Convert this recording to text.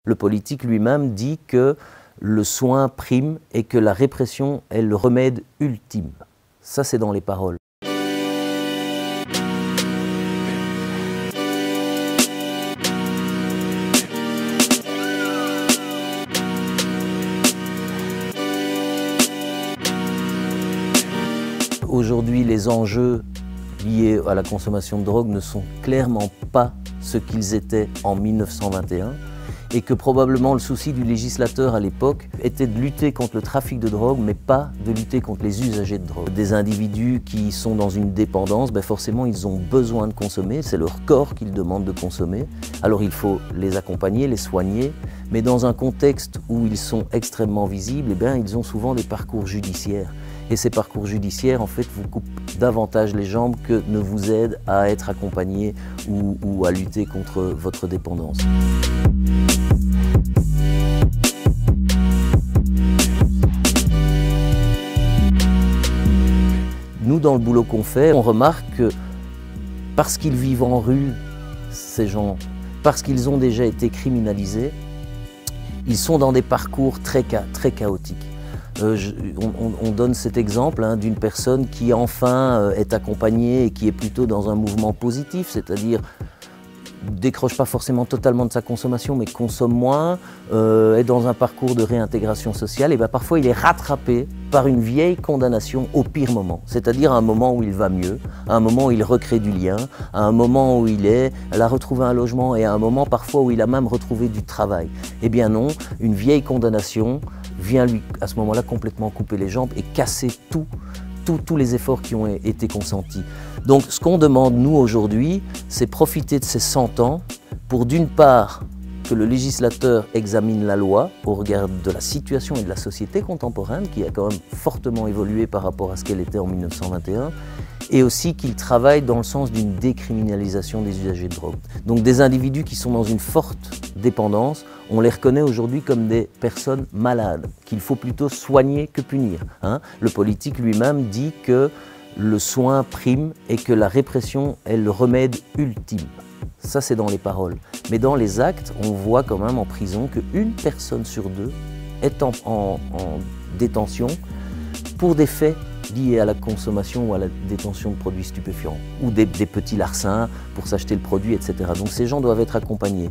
Le politique lui-même dit que le soin prime et que la répression est le remède ultime. Ça, c'est dans les paroles. Aujourd'hui, les enjeux liés à la consommation de drogue ne sont clairement pas ce qu'ils étaient en 1921 et que probablement le souci du législateur à l'époque était de lutter contre le trafic de drogue mais pas de lutter contre les usagers de drogue. Des individus qui sont dans une dépendance, forcément ils ont besoin de consommer, c'est leur corps qu'ils demandent de consommer. Alors il faut les accompagner, les soigner, mais dans un contexte où ils sont extrêmement visibles, ils ont souvent des parcours judiciaires. Et ces parcours judiciaires, en fait, vous coupent davantage les jambes que ne vous aident à être accompagné ou à lutter contre votre dépendance. Nous, dans le boulot qu'on fait, on remarque que parce qu'ils vivent en rue, ces gens, parce qu'ils ont déjà été criminalisés, ils sont dans des parcours très chaotiques. On donne cet exemple d'une personne qui enfin est accompagnée et qui est plutôt dans un mouvement positif, c'est-à-dire décroche pas forcément totalement de sa consommation mais consomme moins, est dans un parcours de réintégration sociale et parfois il est rattrapé par une vieille condamnation au pire moment, c'est-à-dire à un moment où il va mieux, à un moment où il recrée du lien, à un moment où elle a retrouvé un logement et à un moment parfois où il a même retrouvé du travail. Eh bien non, une vieille condamnation vient lui, à ce moment-là, complètement couper les jambes et casser tous les efforts qui ont été consentis. Donc ce qu'on demande, nous, aujourd'hui, c'est profiter de ces 100 ans pour, d'une part, que le législateur examine la loi au regard de la situation et de la société contemporaine, qui a quand même fortement évolué par rapport à ce qu'elle était en 1921, et aussi qu'il travaille dans le sens d'une décriminalisation des usagers de drogue. Donc des individus qui sont dans une forte dépendance, on les reconnaît aujourd'hui comme des personnes malades, qu'il faut plutôt soigner que punir. Le politique lui-même dit que le soin prime et que la répression est le remède ultime. Ça, c'est dans les paroles. Mais dans les actes, on voit quand même en prison qu'une personne sur deux est en détention pour des faits liés à la consommation ou à la détention de produits stupéfiants ou des petits larcins pour s'acheter le produit, etc. Donc ces gens doivent être accompagnés.